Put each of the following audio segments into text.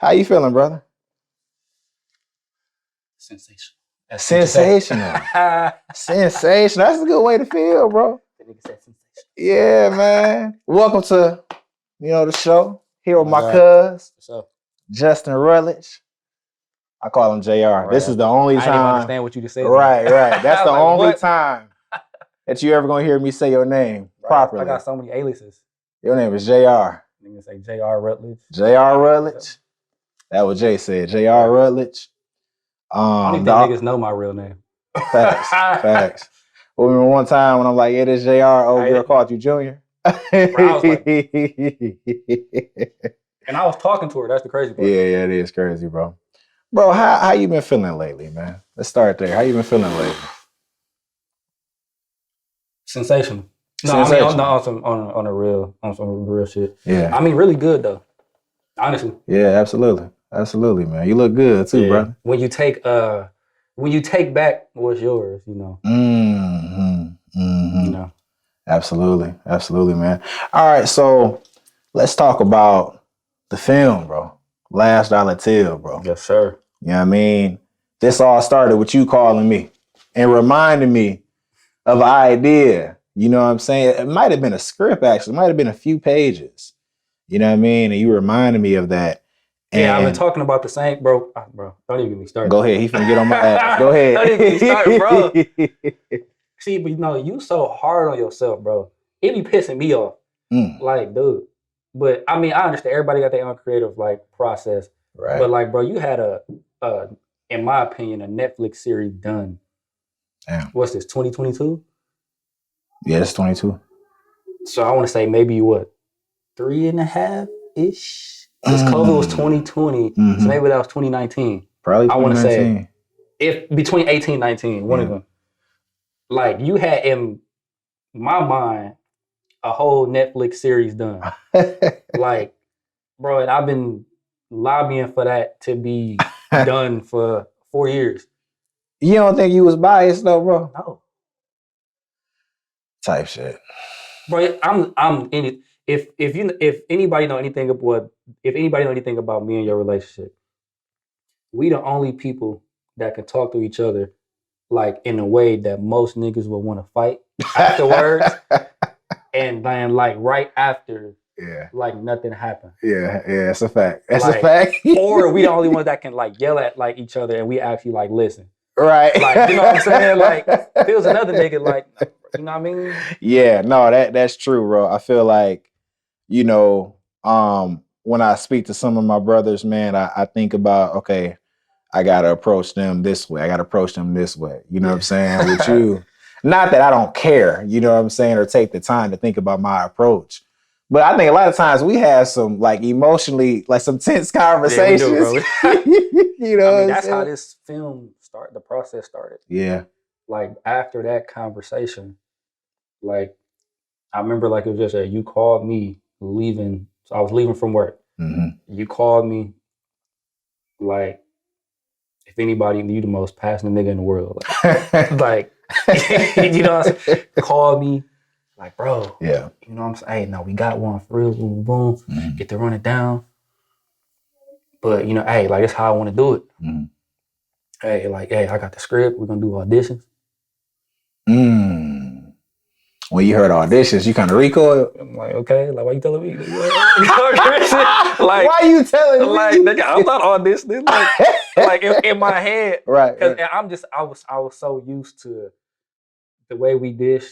How you feeling, brother? Sensational. Sensational. Sensational. That's a good way to feel, bro. That nigga said sensational. Yeah, man. Welcome to, the show. Here with my cuz, Justin Rutledge. I call him JR. Right, this is the only time. I didn't even understand what you just said. Right. That's the only time that you ever gonna hear me say your name properly. I got so many aliases. Your name is JR. Niggas say JR Rutledge. JR Rutledge. That what Jay said. JR Rutledge. I don't even think niggas know my real name. Facts. Well, remember one time when I'm like, it is JR, girl called you Junior. Bro, I was like, and I was talking to her. That's the crazy part. Yeah, it is crazy, bro. Bro, how you been feeling lately, man? Let's start there. How you been feeling lately? Sensational. No, I mean, on some real shit. Yeah. I mean, really good though. Honestly. Yeah, absolutely, man. You look good too, brother. When you take back what's yours, you know. You know. Absolutely, man. All right, so let's talk about the film, bro. Last Dollar Til, bro. Yes, sir. You know what I mean? This all started with you calling me and reminding me of an idea. You know what I'm saying? It might have been a script, actually. It might have been a few pages. You know what I mean? And you reminded me of that. And yeah, I've been talking about the same, bro. Bro, don't even get me started. Go ahead. He finna get on my ass. Go ahead. Don't even get me started, bro. See, but you so hard on yourself, bro. It be pissing me off. Like, dude. But I mean, I understand everybody got their own creative process. Right. But like, bro, you had in my opinion, a Netflix series done. Damn. What's this, 2022? Yeah, it's 22. So I want to say maybe 3.5-ish? Because COVID was 2020, so maybe that was 2019. Probably 2019. I want to say if between 18 and 19, one of them. Like, you had in my mind a whole Netflix series done. Like, bro, and I've been lobbying for that to be done for 4 years. You don't think you was biased though, bro? No. Type shit. Bro, I'm in it. If anybody know anything about me and your relationship, we the only people that can talk to each other like in a way that most niggas would want to fight afterwards. And then like right after, like nothing happened. Yeah, it's a fact. That's a fact. Or we the only ones that can like yell at like each other and we actually like listen. Right. Like, you know what I'm saying? Like, if it was another nigga, like, you know what I mean? Yeah, no, that's true, bro. I feel like, when I speak to some of my brothers, man, I think about, okay, I gotta approach them this way. I gotta approach them this way. You know what I'm saying? With you. Not that I don't care, you know what I'm saying, or take the time to think about my approach. But I think a lot of times we have some like emotionally, like some tense conversations. Yeah, we do, bro. You know, I mean, that's how this film the process started. Yeah. Like after that conversation, like I remember like it was just you called me leaving. So I was leaving from work. You called me like, if anybody, you the most passionate nigga in the world. Like, you know what I'm saying? Call me, like, bro. Yeah. You know what I'm saying? Hey, no, we got one for real, boom, boom. Get to run it down. But, hey, like, that's how I want to do it. Hey, I got the script. We're going to do auditions. When you heard auditions, you kind of recoiled. I'm like, okay, like, why you telling me? Like, why you telling me? Like, nigga, I'm not auditioning. Like in my head, right? Because I was so used to the way we did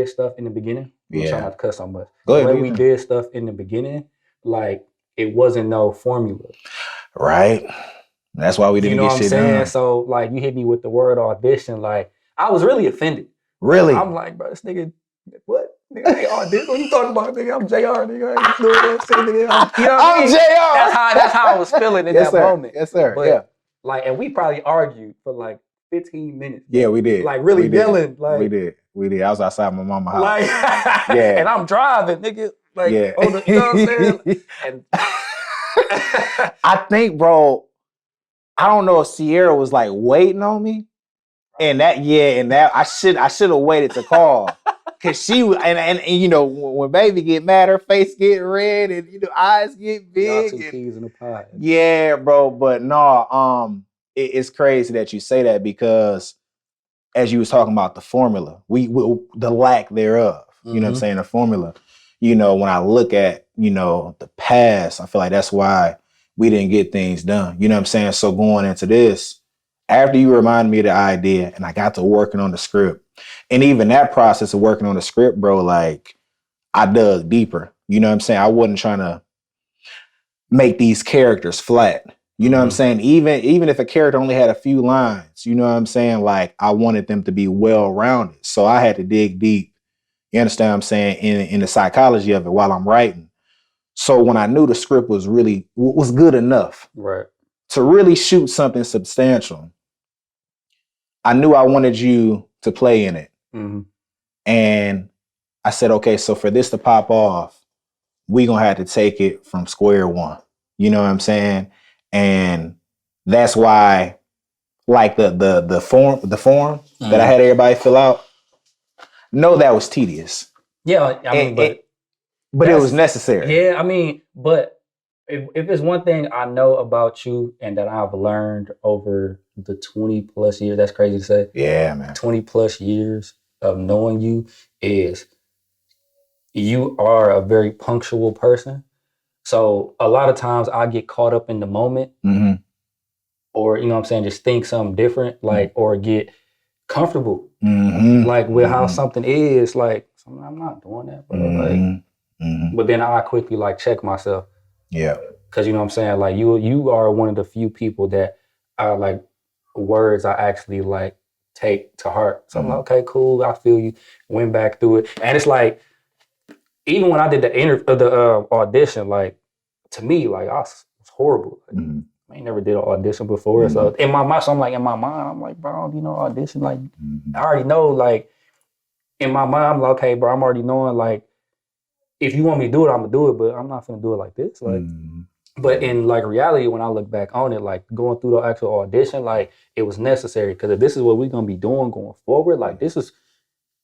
stuff in the beginning. I'm trying not to cuss so much. Go ahead, the way we did stuff in the beginning, like it wasn't no formula. Right. That's why we didn't get shit done. So like you hit me with the word audition, like I was really offended. Really? I'm like, bro, this nigga, what? Nigga, I ain't audition. What you talking about, nigga? I'm JR, nigga. I ain't doing that shit, nigga. I'm JR. That's how I was feeling in that moment. Yes, sir. But, and we probably argued for like 15 minutes. Yeah, we did. Like really yelling. Like we did. I was outside my mama's house. Like, and I'm driving, nigga. Like, you know what I'm saying? And I think, bro, I don't know if Sierra was like waiting on me. And I should have waited to call. Cause she was, and you know, when baby get mad, her face get red, and you know, eyes get big. Y'all two peas in a pod. Yeah, bro. But no, it's crazy that you say that because as you was talking about the formula, we the lack thereof. You know what I'm saying? The formula. You know, when I look at, you know, the past, I feel like that's why we didn't get things done. You know what I'm saying? So going into this, after you reminded me of the idea and I got to working on the script, and even that process of working on the script, bro, like I dug deeper. You know what I'm saying? I wasn't trying to make these characters flat. You know what I'm saying? Even if a character only had a few lines, you know what I'm saying? Like I wanted them to be well-rounded. So I had to dig deep. You understand what I'm saying? In the psychology of it while I'm writing. So when I knew the script was good enough to really shoot something substantial, I knew I wanted you to play in it. And I said, okay, so for this to pop off, we gonna have to take it from square one. You know what I'm saying? And that's why, like the form that I had everybody fill out, no, that was tedious. Yeah, I mean, but it was necessary. Yeah, I mean, but if it's one thing I know about you and that I've learned over the 20 plus years, that's crazy to say. Yeah, man. 20 plus years of knowing you is you are a very punctual person. So a lot of times I get caught up in the moment or, you know what I'm saying, just think something different, like, or get comfortable, like with how something is, like, I'm not doing that, bro. Like, but then I quickly like check myself. Yeah. Cause you know what I'm saying? Like you are one of the few people that are like words I actually like take to heart. So I'm like, okay, cool. I feel you. Went back through it. And it's like, even when I did the audition, like to me, like I was horrible. Like, I ain't never did an audition before. So in my mind, I'm like, bro, you know, audition, like I already know, like in my mind, I'm like, okay, bro, I'm already knowing, like, if you want me to do it, I'm gonna do it, but I'm not gonna do it like this. Like, but in like reality, when I look back on it, like going through the actual audition, like it was necessary because if this is what we're gonna be doing going forward, like this is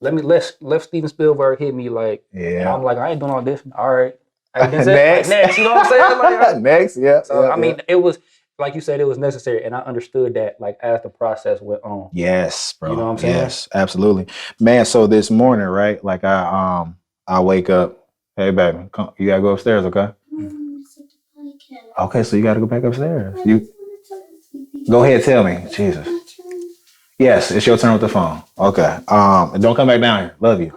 let Steven Spielberg hit me, like, and I'm like, I ain't doing audition. All right. Next. Like, next, you know what I'm saying? Like, next, yeah. So I mean, it was like you said, it was necessary, and I understood that like as the process went on. Yes, bro. You know what I'm saying? Yes, absolutely, man. So this morning, right? Like I wake up. Hey, baby, come, you gotta go upstairs, okay? Okay, so you gotta go back upstairs. You go ahead, tell me, Jesus. Yes, it's your turn with the phone. Okay. Don't come back down here. Love you.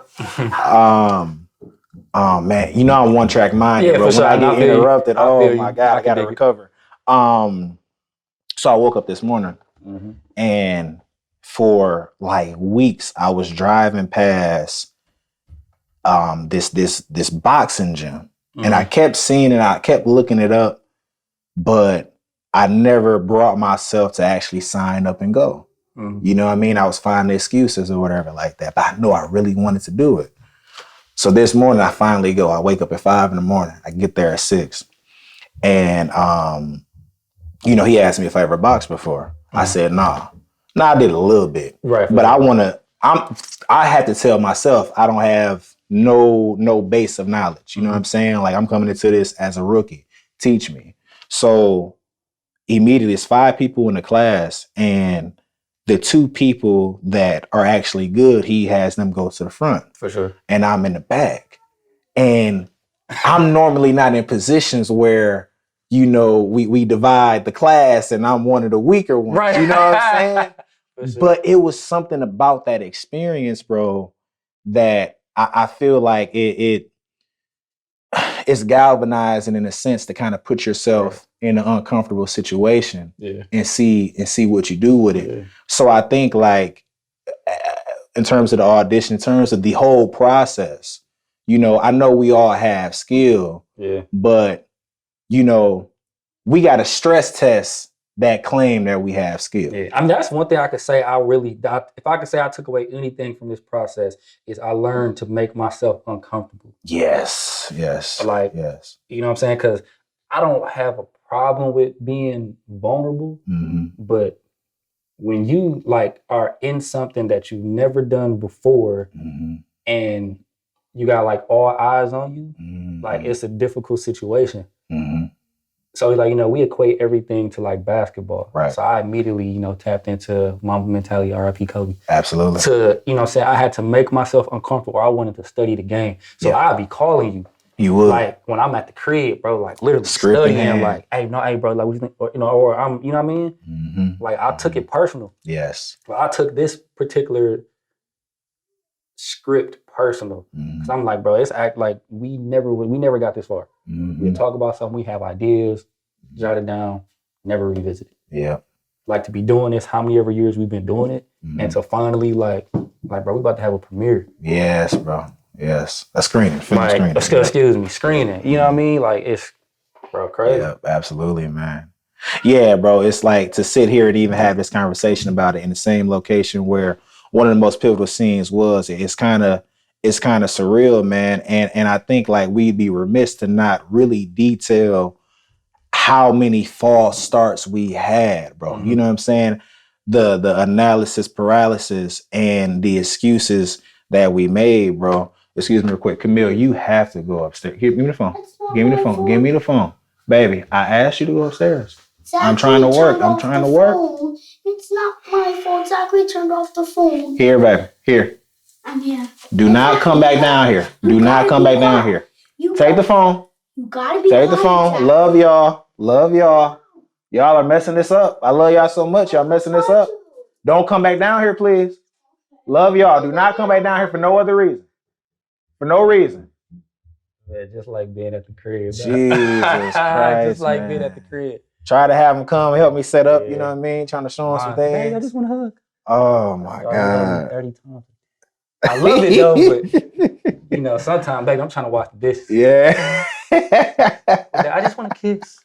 Man, you know I'm one track minded, bro. When sure. I get interrupted, oh my God, I gotta dig recover. So I woke up this morning and for like weeks I was driving past this boxing gym. And I kept seeing it, I kept looking it up, but I never brought myself to actually sign up and go. You know what I mean? I was finding excuses or whatever like that, but I know I really wanted to do it. So this morning I finally go. I wake up at 5 a.m. I get there at 6. And you know, he asked me if I ever boxed before. I said, nah. No, I did a little bit. Right. But I had to tell myself I don't have no base of knowledge. You know what I'm saying? Like I'm coming into this as a rookie. Teach me. So immediately it's 5 people in the class, and the 2 people that are actually good, he has them go to the front. For sure. And I'm in the back. And I'm normally not in positions where, you know, we divide the class and I'm one of the weaker ones. Right. You know what I'm saying? Sure. But it was something about that experience, bro, that I feel like it's galvanizing in a sense to kind of put yourself in an uncomfortable situation and see what you do with it. So I think like in terms of the audition, in terms of the whole process, you know, I know we all have skill, but you know, we got to stress test that claim that we have skill. Yeah. I mean, that's one thing I could say if I could say I took away anything from this process is I learned to make myself uncomfortable. Yes. Like, you know what I'm saying? Because I don't have a problem with being vulnerable, but when you like are in something that you've never done before, and you got like all eyes on you, like it's a difficult situation. So like, you know, we equate everything to like basketball. Right. So I immediately, you know, tapped into Mamba mentality, RIP Kobe. Absolutely. To, you know, say I had to make myself uncomfortable, or I wanted to study the game. So I'd be calling you. You would. Like when I'm at the crib, bro, like literally studying, like, hey, bro, like what you think? Or, you know, or I'm, you know what I mean? Like I took it personal. Yes. But I took this particular script personal. Cause I'm like, bro, it's act like we never got this far. We talk about something, we have ideas, jot it down, never revisit it. Yeah. Like to be doing this, how many ever years we've been doing it, and to finally like, bro, we about to have a premiere. Yes, bro. Yes. A screening. Like, excuse me, screening. You know what I mean? Like it's, bro, crazy. Yeah, absolutely, man. Yeah, bro. It's like to sit here and even have this conversation about it in the same location where one of the most pivotal scenes was. It's kind of surreal, man. And I think like we'd be remiss to not really detail how many false starts we had, bro. You know what I'm saying? The analysis paralysis and the excuses that we made, bro. Excuse me real quick. Camille, you have to go upstairs. Here, give me the phone. Give me the phone. Give me the phone. Baby, I asked you to go upstairs. I'm trying to work. I'm trying to work. It's not my fault. Zachary turned off the phone. Here, baby. Here. I'm here. Do not come back down here. Do not come back down here. Take the phone. You gotta be Take the phone. Love y'all. Love y'all. Y'all are messing this up. I love y'all so much. Y'all messing this up. Don't come back down here, please. Love y'all. Do not come back down here for no other reason. For no reason. Yeah, just like being at the crib. Jesus Christ, just like man. being at the crib. Try to have him come help me set up, you know what I mean? Trying to show him some things. Hey, I just want to hug. Oh my God. 30 times. I love it though, but you know, sometimes, baby, I'm trying to watch the dishes. Yeah. I just want to kiss.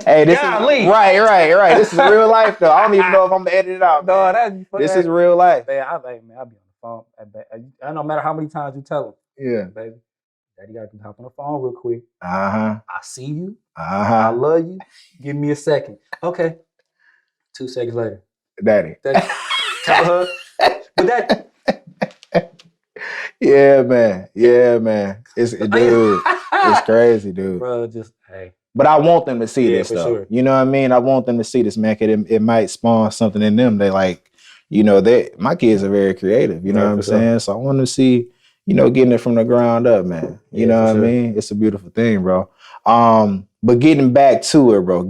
Hey, this is right. This is real life though. I don't even know if I'm gonna edit it out. No, this is real life. Man, I'll be on the phone. I no matter how many times you tell him. Yeah. Baby, Daddy gotta hop on the phone real quick. I see you. I love you. Give me a second. Okay. 2 seconds later. Daddy. Tell her. But that. Yeah, man. It's dude. It's crazy, dude. Bro, just hey. But I want them to see this though. Sure. You know what I mean? I want them to see this, man. It might spawn something in them. They like, you know, my kids are very creative. You know what I'm saying? So I want them to see, you know, getting it from the ground up, man. You know what I mean? It's a beautiful thing, bro. But getting back to it, bro.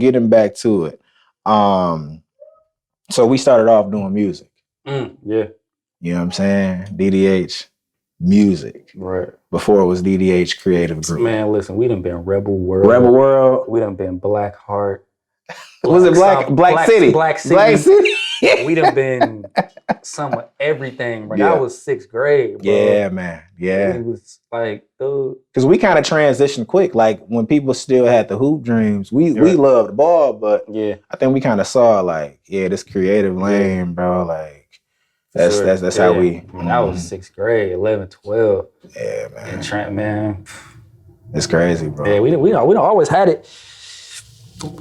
So we started off doing music. Yeah. You know what I'm saying? DDH music. Right. Before it was DDH Creative Group. Man, listen, we done been Rebel World. We done been Black Heart. Was it Black City? Black City. We done been some of everything, bro. That was 6th grade, bro. Yeah, man. Yeah. It was like, dude. Because we kind of transitioned quick. Like when people still had the hoop dreams, we loved ball, but I think we kind of saw like, this creative lane, bro. Like that's how we. That was 6th grade, 11, 12. Yeah, man. And Trent, man. It's crazy, bro. Yeah, we don't always had it.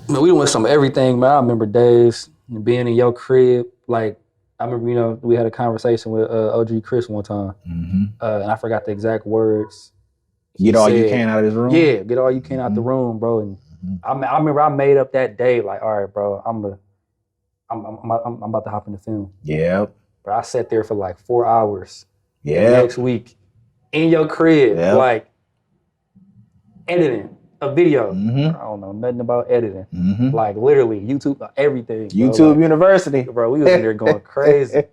Man, we went some of everything, man. I remember days being in your crib. Like, I remember, you know, we had a conversation with OG Chris one time. And I forgot the exact words. Get all you can out of this room? Yeah, get all you can out the room, bro. And I remember I made up that day, like, all right, bro, I'm about to hop in the film. Yep. But I sat there for like 4 hours. Yeah. Next week in your crib, like editing a video. I don't know nothing about editing. Like literally YouTube, everything. YouTube like, University. Bro, we was in there going crazy.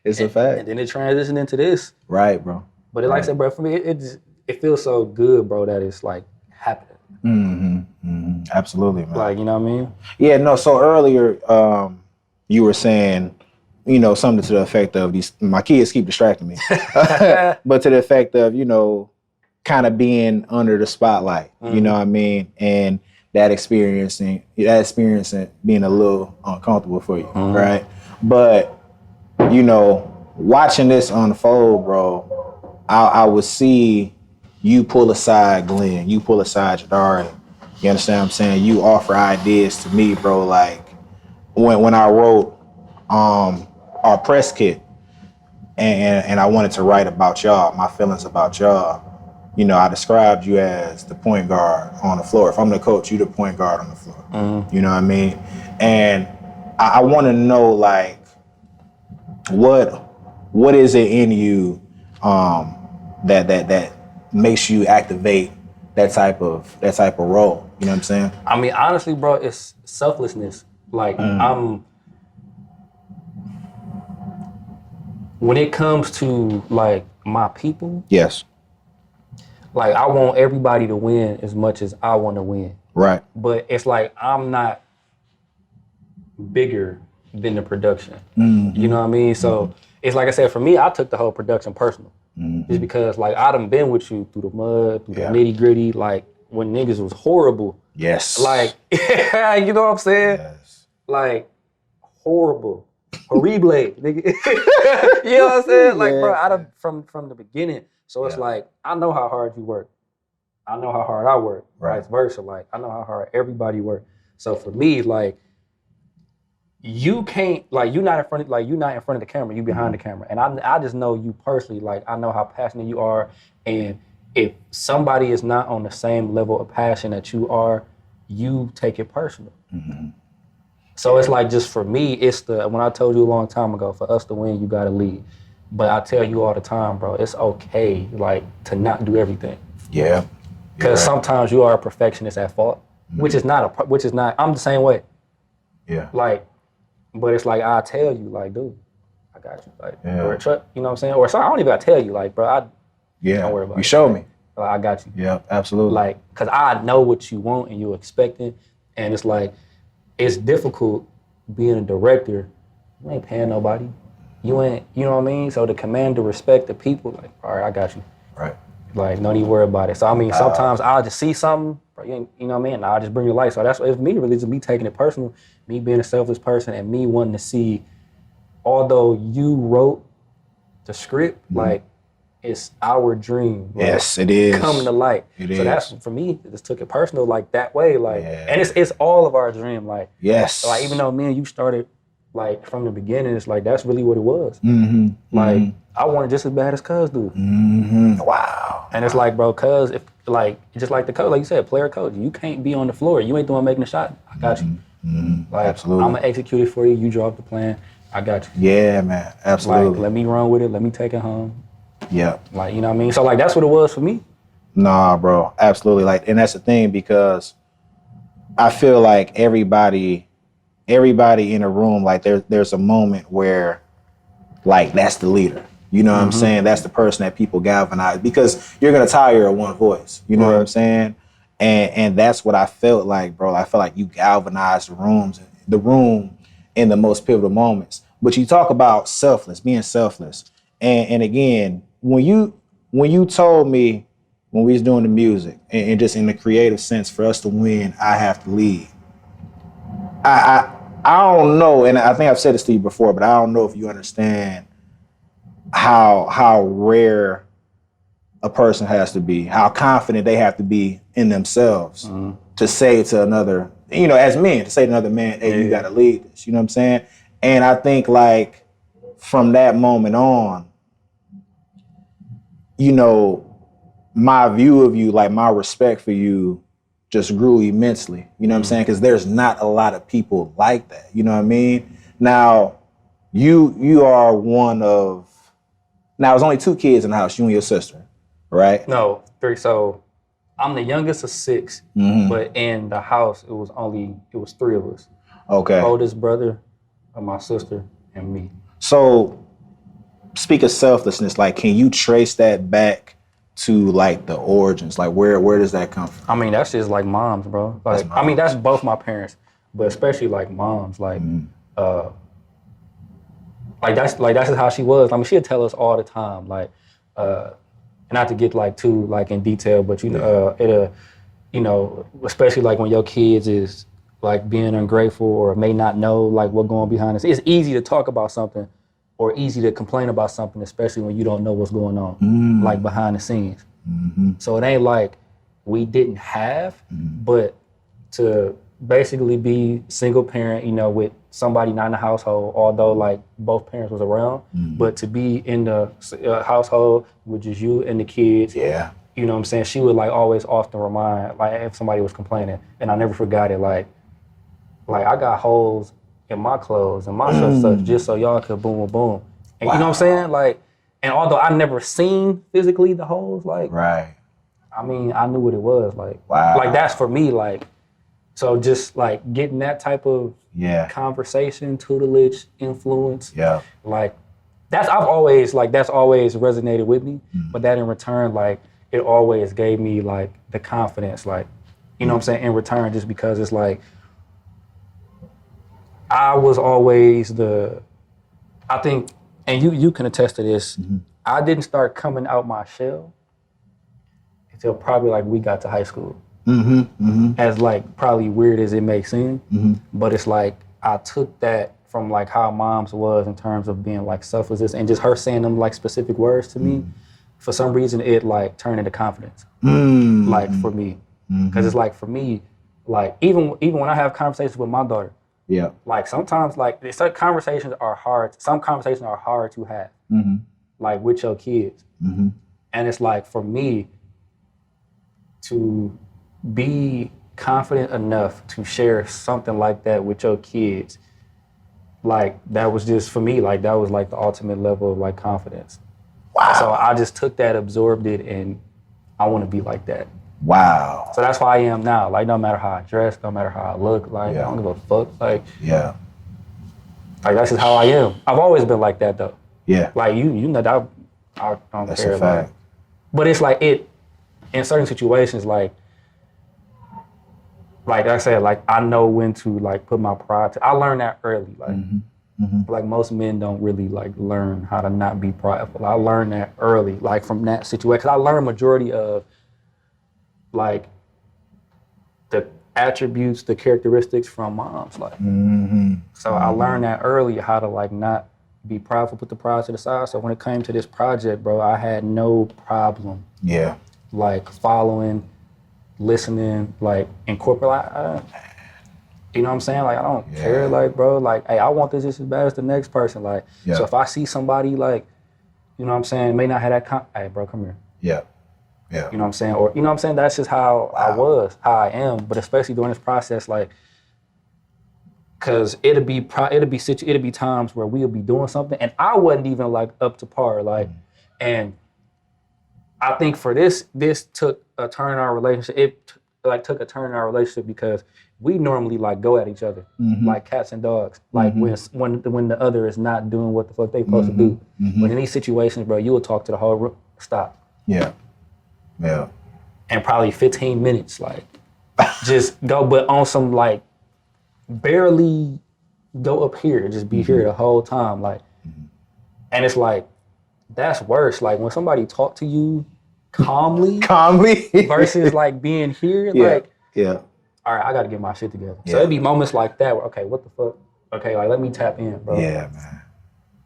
It's a fact. And then it transitioned into this. Right, bro. But like I said, bro, for me, it feels so good, bro, that it's like happening. Absolutely, man. Like, you know what I mean? Yeah, no, so earlier you were saying, you know, something to the effect of my kids keep distracting me. But to the effect of, you know, kind of being under the spotlight, you know what I mean? And that experiencing being a little uncomfortable for you, right? But, you know, watching this unfold, bro, I would see you pull aside Glenn, you pull aside Jadari. You understand what I'm saying? You offer ideas to me, bro, like when I wrote our press kit, and I wanted to write about y'all, my feelings about y'all. You know, I described you as the point guard on the floor. If I'm the coach, you the point guard on the floor. You know what I mean? And I want to know, like, what is it in you that makes you activate that type of role? You know what I'm saying? I mean, honestly, bro, it's selflessness. Like, when it comes to like my people, Yes. like I want everybody to win as much as I want to win. Right. But it's like I'm not bigger than the production. You know what I mean? So it's like I said, for me, I took the whole production personal. Just because like I done been with you through the mud, through the nitty gritty, like when niggas was horrible. Yes. Like, you know what I'm saying? Yes. Like, horrible. Horrible, nigga. You know what I'm saying? Like, bro, I done from the beginning. So it's like, I know how hard you work. I know how hard I work. Right. Vice versa. Like, I know how hard everybody work. So for me, like, you can't, like, you're not in front of the camera, you behind the camera. And I just know you personally, like, I know how passionate you are. And if somebody is not on the same level of passion that you are, you take it personal. So it's like, just for me, it's when I told you a long time ago, for us to win, you gotta lead. But I tell you all the time, bro, it's okay, like, to not do everything. Yeah. Because sometimes you are a perfectionist at fault, which is not, I'm the same way. Yeah. Like, but it's like, I tell you, like, dude, I got you. Like, or you know what I'm saying? Or I don't even gotta tell you, like, bro, don't worry about it. You show me. Like, I got you. Yeah, absolutely. Like, cause I know what you want and you're expecting. And it's like, it's difficult being a director. You ain't paying nobody. You ain't, you know what I mean? So to command the respect of people, like, all right, I got you. Right. Like, don't even worry about it. So I mean, sometimes I'll just see something, you know what I mean? And I'll just bring the light. So that's it's me, really, just me taking it personal, me being a selfless person, and me wanting to see, although you wrote the script, like, it's our dream. Like, yes, it is. Coming to light. So that's, for me, just took it personal, like, that way. Like, and it's all of our dream. Like, like, even though me and you started, like, from the beginning, it's like, that's really what it was. Like, I want it just as bad as Cuz do. Wow. And it's like, bro, Cuz, if, like, just like the coach, like you said, player coach, you can't be on the floor. You ain't the one making the shot. I got you. Like, absolutely. I'm going to execute it for you. You draw up the plan. I got you. Yeah, man. Absolutely. Like, let me run with it. Let me take it home. Yeah. Like, you know what I mean? So, like, that's what it was for me. Nah, bro. Absolutely. Like, and that's the thing, because I feel like everybody in a room, like, there's a moment where, like, that's the leader. You know what I'm saying? That's the person that people galvanize, because you're gonna tire of one voice. You know what I'm saying? And that's what I felt like, bro. I felt like you galvanized the room in the most pivotal moments. But you talk about being selfless. And again, when you told me when we was doing the music and just in the creative sense, for us to win, I have to lead. I don't know, and I think I've said this to you before, but I don't know if you understand how rare a person has to be, how confident they have to be in themselves to say to another, you know, as men, to say to another man, hey, you gotta lead this. You know what I'm saying? And I think, like, from that moment on, you know, my view of you, like, my respect for you just grew immensely. You know what I'm saying? Because there's not a lot of people like that. You know what I mean? Now, you are one of, now there's only 2 kids in the house, you and your sister, right? No, 3. So I'm the youngest of 6, but in the house, it was 3 of us. Okay. Oldest brother, my sister, and me. So, speak of selflessness, like, can you trace that back to, like, the origins? Like, where does that come from? I mean, that's just like moms, bro. Like, I mean, that's both my parents, but especially like moms. Like, that's just how she was. I mean, she'd tell us all the time, like, not to get like too like in detail, but you know, especially like when your kids is like being ungrateful or may not know like what's going behind the scenes. It's easy to talk about something or easy to complain about something, especially when you don't know what's going on, like behind the scenes. So it ain't like we didn't have, but to basically be single parent, you know, with somebody not in the household, although like both parents was around, but to be in the household with just you and the kids. Yeah. You know what I'm saying? She would like always often remind, like if somebody was complaining, and I never forgot it, like I got holes in my clothes and my such just so y'all could boom, boom, boom. And you know what I'm saying? Like, and although I never seen physically the holes, like, right. I mean, I knew what it was. Like, wow. Like that's for me, like, so just like getting that type of conversation, tutelage, influence, like that's always resonated with me. But that in return, like, it always gave me like the confidence, like, you know what I'm saying, in return, just because it's like, I was always I think, and you can attest to this, I didn't start coming out my shell until probably like we got to high school. As like probably weird as it may seem, but it's like I took that from like how mom's was in terms of being like selfless and just her saying them like specific words to me. For some reason, it like turned into confidence, like for me, because it's like for me, like even when I have conversations with my daughter, like sometimes like some conversations are hard. Some conversations are hard to have, like with your kids, and it's like for me to be confident enough to share something like that with your kids, like that was just for me, like that was like the ultimate level of like confidence. Wow. So I just took that, absorbed it, and I want to be like that. Wow. So that's why I am now. Like no matter how I dress, no matter how I look, like I don't give a fuck. Like like that's just how I am. I've always been like that though. Yeah. Like you know that I don't that's care. A fact. Like, but it's like it in certain situations, like I said, like I know when to like put my pride. I learned that early, like. Like most men don't really like learn how to not be prideful. I learned that early, like from that situation. 'Cause I learned majority of like the attributes, the characteristics from moms. Like, so I learned that early how to like not be prideful, put the pride to the side. So when it came to this project, bro, I had no problem. Like following, listening, like incorporate. You know what I'm saying? Like, I don't care, like, bro, like, hey, I want this just as bad as the next person. Like, so if I see somebody, like, you know what I'm saying, may not have that, hey, bro, come here. You know what I'm saying? Or, you know what I'm saying? That's just how I was, how I am. But especially during this process, like, cause it'll be times where we'll be doing something and I wasn't even like up to par. Like, and I think for this took a turn in our relationship. It took a turn in our relationship because we normally like go at each other like cats and dogs. Like when the other is not doing what the fuck they supposed to do. But in these situations, bro, you will talk to the whole room. Stop. And probably 15 minutes, like just go, but on some like barely go up here, just be here the whole time, like. And it's like that's worse. Like when somebody talk to you calmly versus like being here, like all right, I gotta get my shit together. So it'd be moments like that where, okay, what the fuck? Okay, like let me tap in, bro. Yeah, man.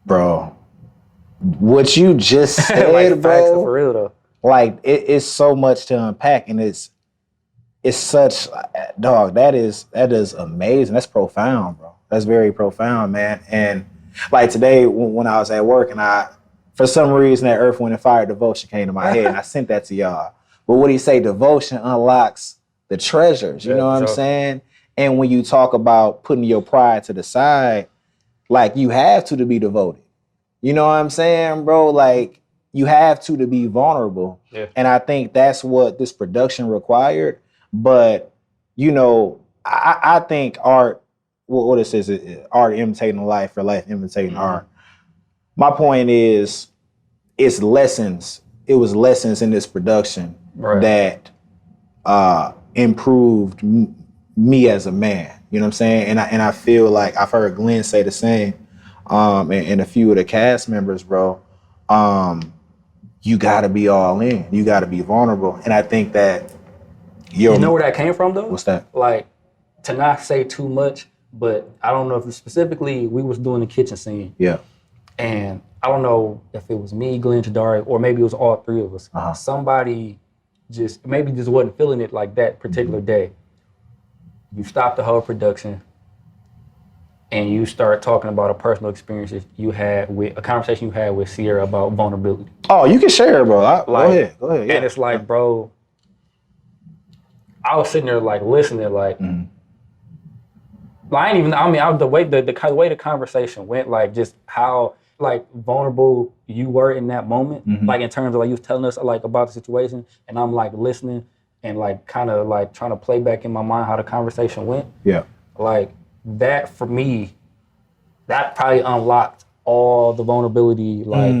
Bro, what you just said, like, bro, facts, for real though. Like it's so much to unpack, and it's such, dog, that is amazing. That's profound, bro. That's very profound, man. And like today when I was at work and for some reason that Earth, Wind, and Fire devotion came to my head and I sent that to y'all. But what do you say? Devotion unlocks the treasures, you know what I'm saying? And when you talk about putting your pride to the side, like you have to be devoted. You know what I'm saying, bro? Like you have to be vulnerable. And I think that's what this production required. But, you know, I think art, what it says, art imitating life or life imitating art. My point is, it's lessons. It was lessons in this production that improved me as a man. You know what I'm saying? And I feel like I've heard Glenn say the same, and a few of the cast members, bro. You got to be all in. You got to be vulnerable. And I think that you know where that came from, though? What's that? Like, to not say too much, but I don't know if specifically we was doing the kitchen scene. And I don't know if it was me, Glenn, Jadari, or maybe it was all three of us. Somebody just wasn't feeling it like that particular day. You stopped the whole production. and you start talking about a personal experience you had with a conversation you had with Sierra about vulnerability. Oh, you can share it, bro. Go ahead. Yeah. And it's like, bro, I was sitting there like listening, like, I ain't even. I mean, the way the conversation went, like, just how like vulnerable you were in that moment, like in terms of like you was telling us like about the situation, and I'm like listening and like kind of like trying to play back in my mind how the conversation went. Yeah. Like that for me, that probably unlocked all the vulnerability like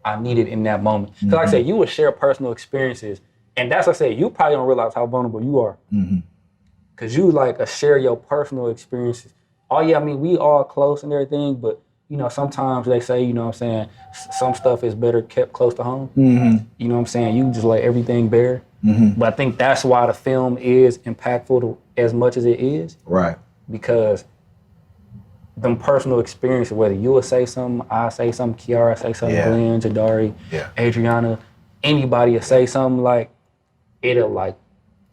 I needed in that moment. Because like I said, you would share personal experiences, and that's what I said, you probably don't realize how vulnerable you are. Because you like share your personal experiences. Oh yeah, I mean, we all close and everything, but you know, sometimes they say, you know what I'm saying, some stuff is better kept close to home. You know what I'm saying? You just let everything bare. But I think that's why the film is impactful as much as it is. Right. Because them personal experiences, whether you would say something, I say something, Kiara say something, Glenn, Jadari, Adriana, anybody will say something, like, it'll like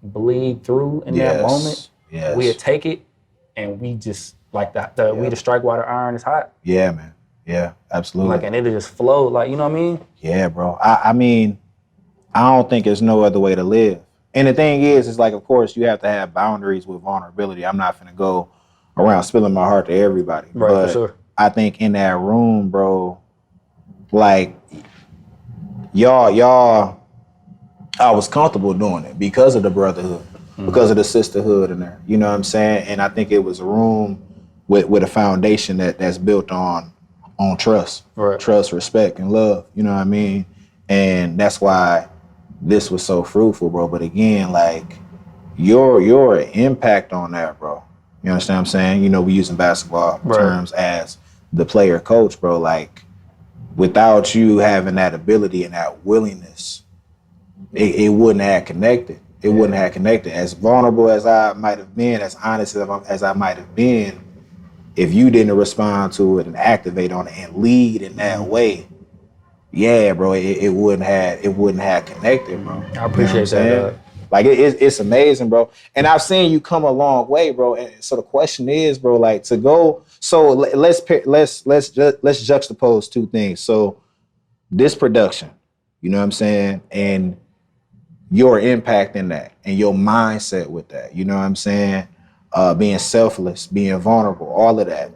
bleed through in that moment. We'll take it and we just, like we the strike while the iron is hot. Yeah, man. Yeah, absolutely. Like, and it'll just flow, like, you know what I mean? Yeah, bro. I mean, I don't think there's no other way to live. And the thing is like, of course, you have to have boundaries with vulnerability. I'm not finna go around spilling my heart to everybody. Right, but for sure. I think in that room, bro, like, y'all, I was comfortable doing it because of the brotherhood, because of the sisterhood in there. You know what I'm saying? And I think it was a room with a foundation that's built on trust, trust, respect, and love. You know what I mean? And that's why this was so fruitful, bro. But again, like, your impact on that, bro. You understand what I'm saying? You know, we using basketball terms as the player coach, bro. Like, without you having that ability and that willingness, it wouldn't have connected. It wouldn't have connected. As vulnerable as I might have been, as honest as I might have been, if you didn't respond to it and activate on it and lead in that way, yeah, bro, it wouldn't have connected, bro. I appreciate that. Like, it's amazing, bro. And I've seen you come a long way, bro. And so the question is, bro, like, to go. So let's juxtapose two things. So this production, you know what I'm saying, and your impact in that, and your mindset with that. You know what I'm saying? Being selfless, being vulnerable, all of that.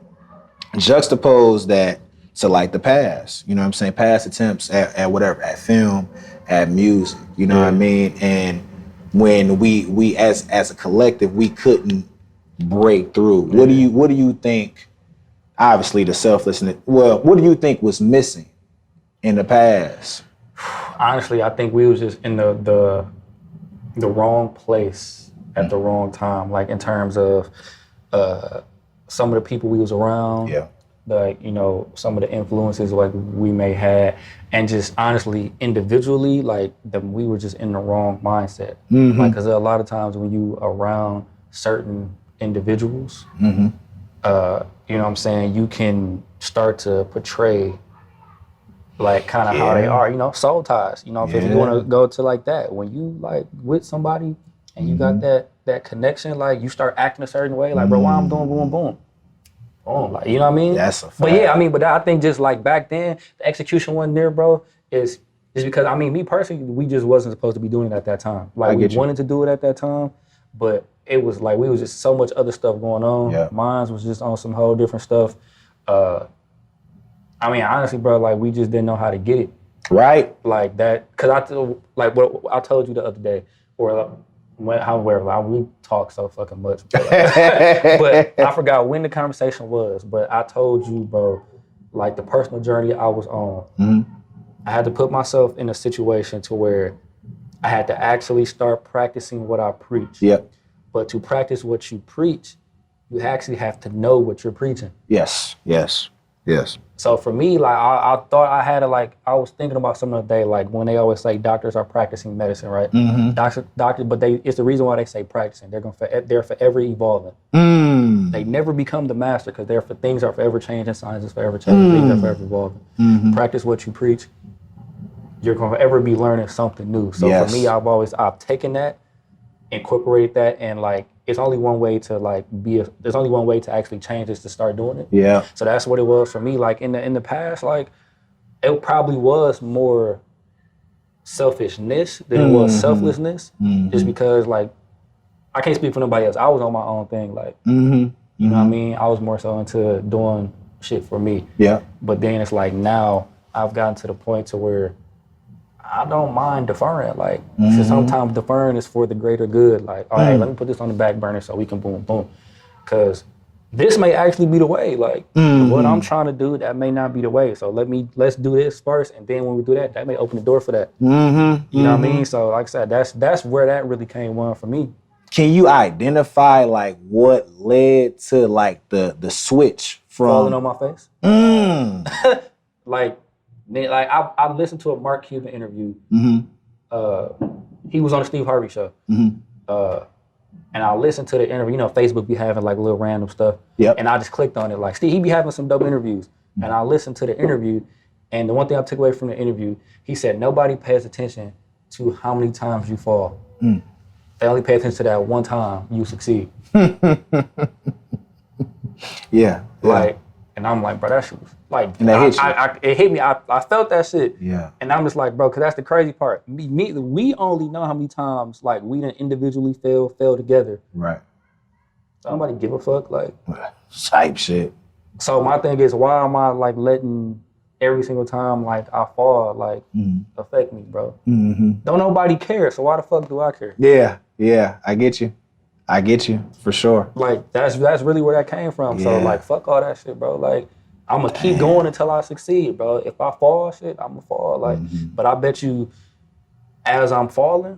Juxtapose that to like the past, you know what I'm saying? Past attempts at whatever, at film, at music, you know what I mean? And when we as a collective, we couldn't break through. What do you think, obviously the selflessness, well, what do you think was missing in the past? Honestly, I think we was just in the wrong place at the wrong time, like in terms of some of the people we was around, like, you know, some of the influences like we may have, and just honestly, individually, like we were just in the wrong mindset. Like, because a lot of times when you around certain individuals, you know what I'm saying, you can start to portray like kind of how they are, you know, soul ties. You know, if you want to go to like that, when you like with somebody and you got that connection, like you start acting a certain way, like, bro, why I'm doing boom, boom. Boom, like, you know what I mean? That's a fact. But yeah, I mean, but I think just like back then, the execution wasn't there, bro, is because, I mean, me personally, we just wasn't supposed to be doing it at that time. Like, we wanted to do it at that time, but it was like, we was just so much other stuff going on. Yeah. Mine was just on some whole different stuff. I mean, honestly, bro, like, we just didn't know how to get it. Right. Like that, because like what I told you the other day, or we talk so fucking much, but I forgot when the conversation was, but I told you, bro, like the personal journey I was on, I had to put myself in a situation to where I had to actually start practicing what I preach. Yep. But to practice what you preach, you actually have to know what you're preaching. Yes. So for me, like, I thought I had to, like, I was thinking about something the other day, like when they always say doctors are practicing medicine, right? Doctor, but it's the reason why they say practicing. They're forever evolving. They never become the master because things are forever changing, science is forever changing, things are forever evolving. Practice what you preach. You're gonna forever be learning something new. So for me, I've taken that incorporated that, and like it's only one way to like there's only one way to actually change is to start doing it. Yeah. So that's what it was for me. Like in the past, like it probably was more selfishness than it was selflessness, just because like I can't speak for nobody else. I was on my own thing, like you know what I mean. I was more so into doing shit for me. Yeah. But then it's like now I've gotten to the point to where I don't mind deferring. Like sometimes deferring is for the greater good. Like, all right, let me put this on the back burner so we can boom, boom. Because this may actually be the way. Like what I'm trying to do, that may not be the way. So let's do this first, and then when we do that, that may open the door for that. You know what I mean? So like I said, that's where that really came on for me. Can you identify like what led to like the switch from falling on my face? Like I listened to a Mark Cuban interview. He was on the Steve Harvey show. And I listened to the interview. You know, Facebook be having like little random stuff. Yep. And I just clicked on it. Like, Steve, he be having some dope interviews. And I listened to the interview. And the one thing I took away from the interview, he said, nobody pays attention to how many times you fall. They only pay attention to that one time you succeed. Yeah. Like, and I'm like, bro, that shit was like, and that hit you. It hit me. I felt that shit. Yeah. And I'm just like, bro, because that's the crazy part. We only know how many times like we done individually fell together. Right. Somebody give a fuck, like type shit. So my thing is, why am I like letting every single time like I fall like affect me, bro? Don't nobody care, so why the fuck do I care? Yeah, I get you for sure. Like that's really where that came from. So like fuck all that shit, bro. Like I'm gonna keep going until I succeed, bro. If I fall, shit, I'm gonna fall. Like, but I bet you, as I'm falling,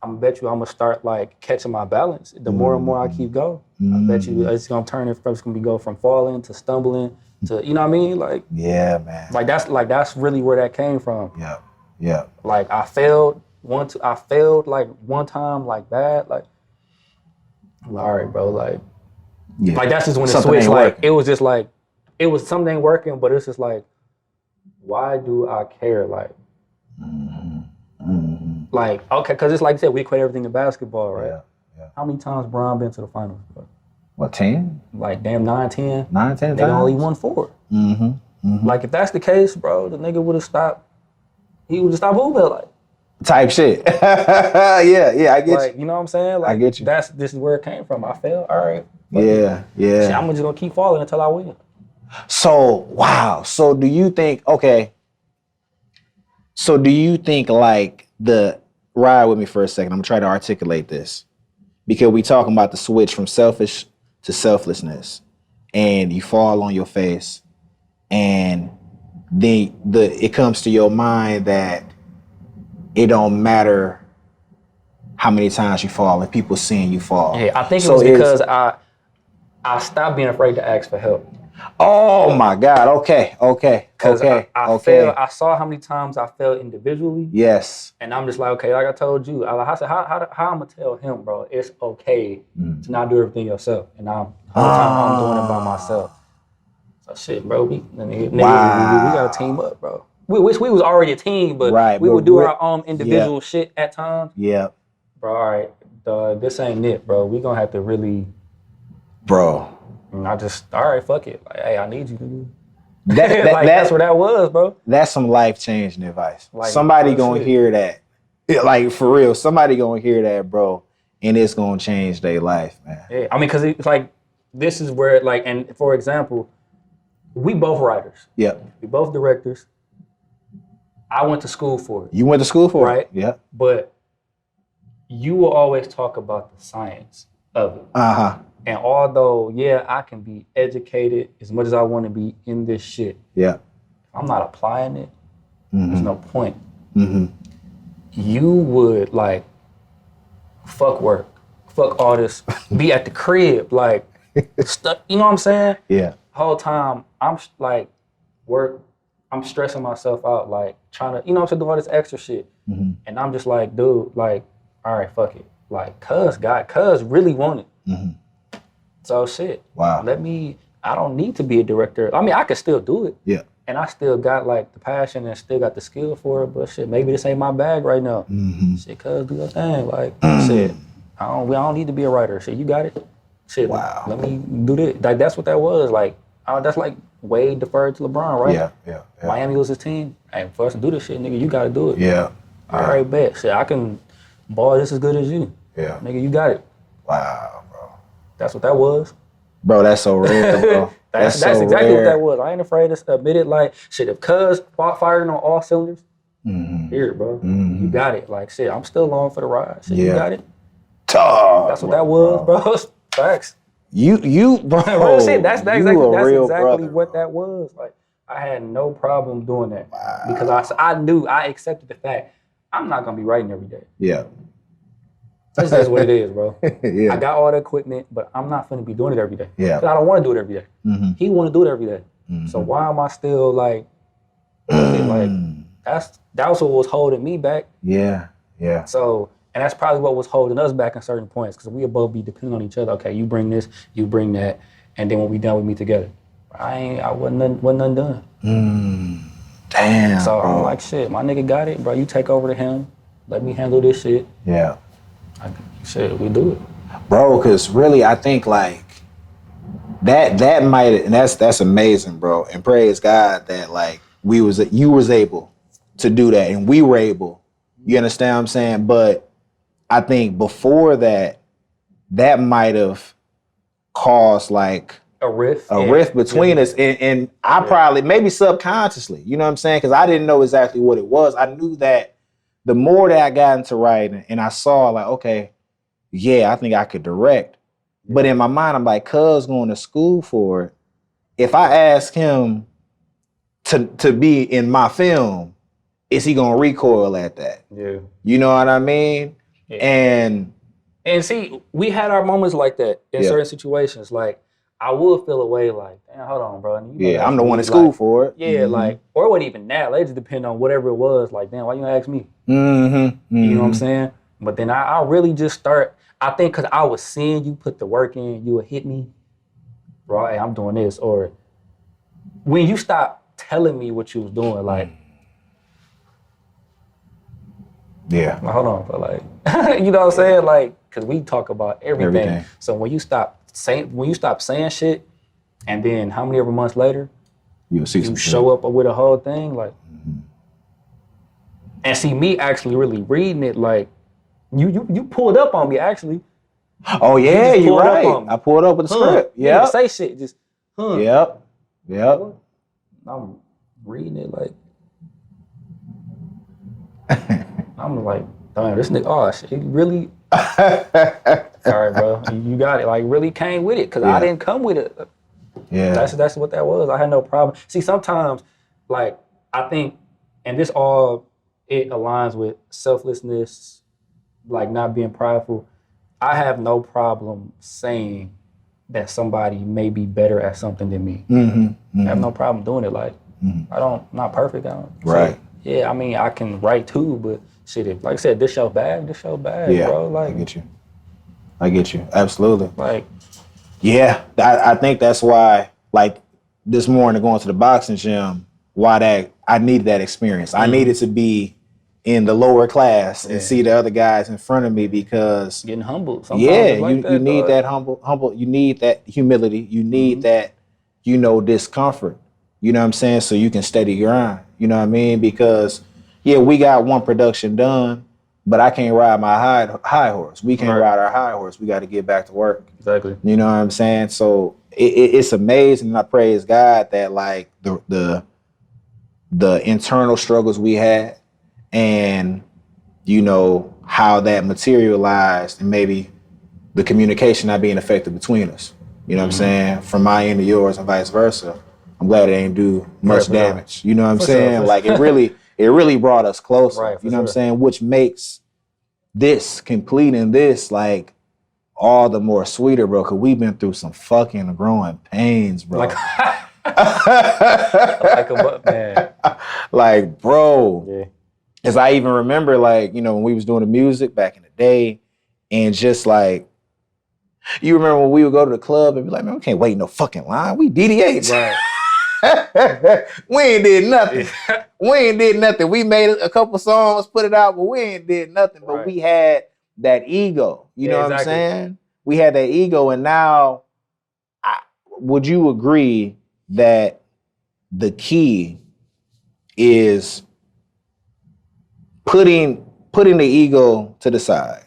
I'm gonna start like catching my balance. The more and more I keep going, I bet you it's gonna turn it from go from falling to stumbling to, you know what I mean? Like, yeah, man. Like that's really where that came from. Yeah. Like I failed like one time like bad. Like, all right, bro. Like, like that's just when it switched. Like it was just like it was something ain't working, but it's just like, why do I care? Like. Like, okay, because it's like I said, we equate everything in basketball, right? Yeah. How many times Bron been to the finals, bro? What, 10? Like, damn, 9, 10. 9, 10 They only won 4. Like, if that's the case, bro, the nigga would have stopped. He would have stopped hooping, like. Type shit. Yeah, I get like, you know what I'm saying? Like, I get you. This is where it came from. I failed, all right. Yeah. Shit, I'm just going to keep falling until I win. So, wow. So, do you think, like ride with me for a second. I'm gonna try to articulate this because we talking about the switch from selfish to selflessness, and you fall on your face, and then it comes to your mind that it don't matter how many times you fall and people seeing you fall. Yeah, I think it was because I stopped being afraid to ask for help. Oh my God! Okay. Because I failed. I saw how many times I failed individually. Yes. And I'm just like, okay, like I told you, I said, how I'm gonna tell him, bro? It's okay to not do everything yourself, and I'm doing it by myself. So shit, bro. We gotta team up, bro. We wish we was already a team, but we would do our own individual shit at times. Yeah. Bro, all right, this ain't it, bro. We gonna have to really, bro. And I just, all right, fuck it. Like, hey, I need you to. That's what that was, bro. That's some life-changing advice. Like, somebody gonna hear that. Like, for real, somebody gonna hear that, bro, and it's gonna change their life, man. Yeah, I mean, because it's like, this is where, like, and for example, we both writers. Yep. We both directors. I went to school for it. You went to school for it? Right? Yeah. But you will always talk about the science of it. And although, I can be educated as much as I want to be in this shit. Yeah. If I'm not applying it, there's no point. You would, like, fuck work, fuck all this, be at the crib, like, stuck, you know what I'm saying? Yeah. Whole time, I'm, like, I'm stressing myself out, like, trying to, you know what I'm saying, do all this extra shit. And I'm just like, dude, like, all right, fuck it. Like, cuz really want it. So shit. Wow. I don't need to be a director. I mean, I could still do it. Yeah. And I still got like the passion and still got the skill for it, but shit, maybe this ain't my bag right now. Shit, cuz do your thing. Like, shit. We don't need to be a writer. Shit, you got it. Shit, Wow. let me do this. Like that's what that was. Like that's like Wade deferred to LeBron, right? Yeah. Miami was his team. Hey, for us to do this shit, nigga, you gotta do it. Yeah. All right, bet. Shit, I can ball just as good as you. Yeah. Nigga, you got it. Wow, bro. That's what that was. Bro, that's so rare, bro. That's so exactly rare. what that was. I ain't afraid to admit it. Like, shit, if Cuz firing on all cylinders, here, bro, you got it. Like, shit, I'm still on for the ride. Shit, you got it. That's what that was, bro. Facts. You, bro. That's exactly brother, what that was. Like, I had no problem doing that because I accepted the fact I'm not gonna be writing every day. Yeah. That's just what it is, bro. Yeah. I got all the equipment, but I'm not finna be doing it every day. Yeah. Because I don't want to do it every day. He want to do it every day. So why am I still like that was what was holding me back. Yeah. So, and that's probably what was holding us back in certain points because we would both be depending on each other. Okay, you bring this, you bring that, and then when we done, we meet together. I wasn't none done. Damn. So bro. I'm like, shit, my nigga got it, bro. You take over to him. Let me handle this shit. Yeah. Shit, we do it. Bro, because really, I think like that might, and that's amazing, bro. And praise God that like you was able to do that, and we were able. You understand what I'm saying? But I think before that might have caused like a rift between us, and I probably maybe subconsciously, you know what I'm saying? Because I didn't know exactly what it was. I knew that the more that I got into writing, and I saw like, okay, yeah, I think I could direct. But in my mind, I'm like, cuz going to school for it. If I ask him to be in my film, is he gonna recoil at that? Yeah. You know what I mean? Yeah. And see, we had our moments like that in certain situations. Like, I would feel a way like, damn, hold on, bro. I'm the one in school for it. Yeah, like, or it wasn't even that. It just depend on whatever it was. Like, damn, why you ask me? You know what I'm saying? But then I really just start, I think because I was seeing you put the work in, you would hit me, bro, hey, I'm doing this. Or when you stop telling me what you was doing, like, hold on, but like, you know what I'm saying? Like, because we talk about everything. So when you stop saying shit, and then how many ever months later, you show up with a whole thing, like, and see me actually really reading it, like, you pulled up on me actually. Oh yeah, you're right. I pulled up with the script. Yeah, say shit, just Yep. I'm reading it like. I'm like, damn, this nigga, oh shit, really? All right, bro, you got it. Like, really came with it, because I didn't come with it. Yeah. That's what that was. I had no problem. See, sometimes, like, I think, and this all, it aligns with selflessness, like not being prideful. I have no problem saying that somebody may be better at something than me. I have no problem doing it. Like, I'm not perfect. Right. So, yeah, I mean, I can write too, but shit, if, like I said, this show bad, bro. Like, I get you. Absolutely. Like, yeah, I think that's why, like, this morning going to the boxing gym, I needed that experience. I needed to be in the lower class and see the other guys in front of me, because getting humbled. Sometimes you need that humble. You need that humility. You need that, discomfort. You know what I'm saying? So you can steady your grind. You know what I mean? Because we got one production done, but I can't ride my high horse. We can't ride our high horse. We got to get back to work. Exactly. You know what I'm saying? So it's amazing, and I praise God that like the internal struggles we had, and how that materialized, and maybe the communication not being effective between us. You know what I'm saying? From my end to yours and vice versa. I'm glad it ain't do much damage. You know what I'm saying? Like it really brought us closer. Right, you know what I'm saying? Which makes this completing this like all the more sweeter, bro, because we've been through some fucking growing pains, bro. Like a butt, man. Like, bro. Yeah. As I even remember, like, when we was doing the music back in the day, and just like, you remember when we would go to the club and be like, man, we can't wait no fucking line. We DDH. Right. We ain't did nothing. We ain't did nothing. We made a couple songs, put it out, but we ain't did nothing. But we had that ego. You know what I'm exactly. saying? We had that ego, and now, would you agree that the key is putting the ego to the side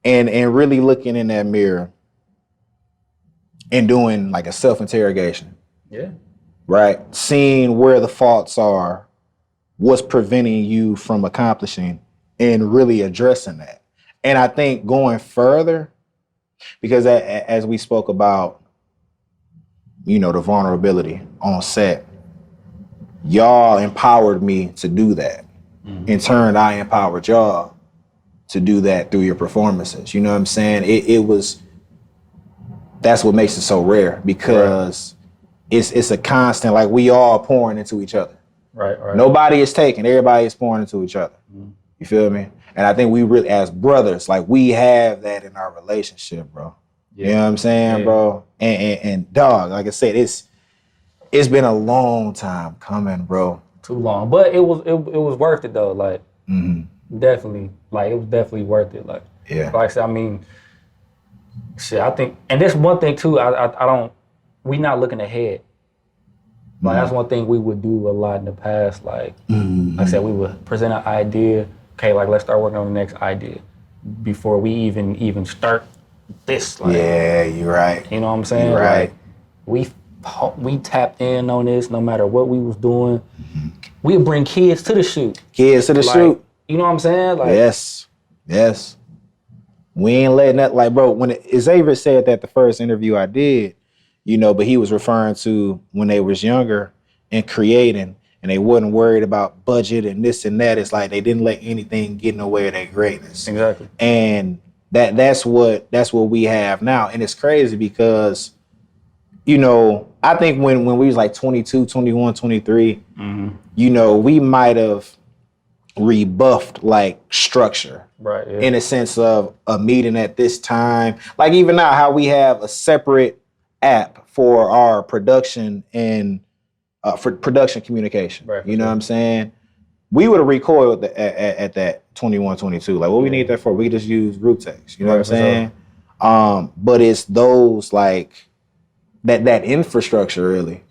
and really looking in that mirror and doing like a self-interrogation? Yeah. Right? Seeing where the faults are, what's preventing you from accomplishing, and really addressing that. And I think going further, because as we spoke about, you know, the vulnerability on set, y'all empowered me to do that. In turn, I empowered y'all to do that through your performances. You know what I'm saying? That's what makes it so rare, because it's a constant, like we all pouring into each other. Right. Nobody is taking, everybody is pouring into each other. You feel me? And I think we really, as brothers, like we have that in our relationship, bro. Yeah. You know what I'm saying, bro? And dog, like I said, it's been a long time coming, bro. Too long, but it was worth it though. Like definitely, like it was definitely worth it. Like like I said, I mean, shit. I think, and this one thing too. I don't. We not looking ahead. Like that's one thing we would do a lot in the past. Like like I said, we would present an idea. Okay, like let's start working on the next idea before we even start this. Like, yeah, you're right. You know what I'm saying? You're right. Like, we tapped in on this no matter what we was doing. We'd bring kids to the shoot. Kids to the shoot. You know what I'm saying? Like, yes. We ain't letting that, like, bro, when Xavier said that the first interview I did, you know, but he was referring to when they was younger and creating, and they wasn't worried about budget and this and that. It's like they didn't let anything get in the way of their greatness. Exactly. And that's what we have now. And it's crazy because, you know, I think when we was like 22, 21, 23, you know, we might have rebuffed like structure. Right. Yeah. In a sense of a meeting at this time. Like even now, how we have a separate app for our production and for production communication. Right, you know what I'm saying? We would have recoiled at that 21, 22. Like, what we need that for? We just use group text. You know what I'm saying? But it's those like that infrastructure really.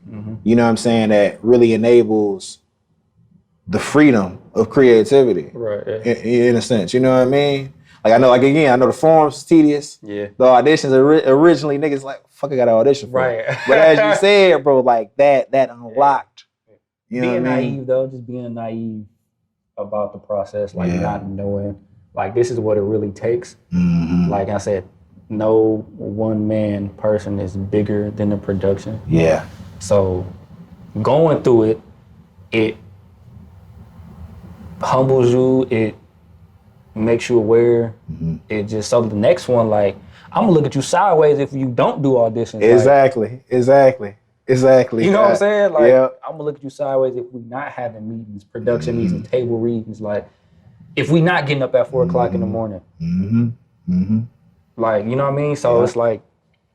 You know what I'm saying? That really enables the freedom of creativity. Right. Yeah. In a sense, you know what I mean? Like I know the forums is tedious. Yeah. The auditions originally niggas like, fuck, I got to audition for. Right. But as you said, bro, like that unlocked. You know being what I mean? naive though, just being naive about the process, like not knowing, like this is what it really takes. Like I said, no one man person is bigger than the production. Yeah. So going through it humbles you, it makes you aware. It just, so the next one, like, I'm gonna look at you sideways if you don't do auditions. Exactly. You know what I'm saying? Like, I'm gonna look at you sideways if we're not having meetings, production meetings, table readings. Like, if we not getting up at 4 o'clock in the morning. Like, you know what I mean? So it's like,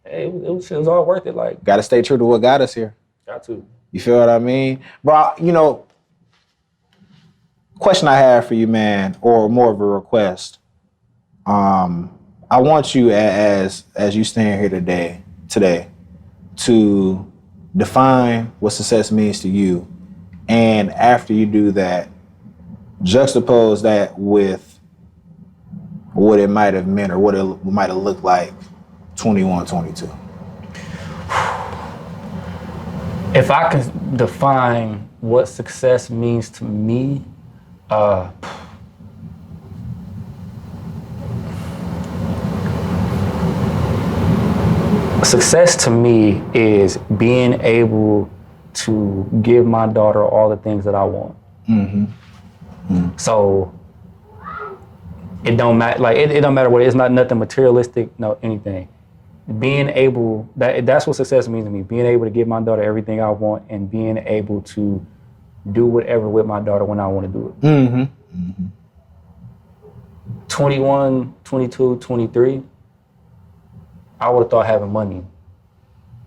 hey, it was all worth it. Like, gotta stay true to what got us here. Got to. You feel what I mean? But, you know, question I have for you, man, or more of a request. I want you as you stand here today to define what success means to you, and after you do that, juxtapose that with what it might have meant or what it might have looked like 21, 22. If I can define what success means to me, success to me is being able to give my daughter all the things that I want. So it don't matter. Like it don't matter what. It's not nothing materialistic. No anything. Being able, that's what success means to me. Being able to give my daughter everything I want and being able to do whatever with my daughter when I want to do it. 21, 22, 23, I would have thought having money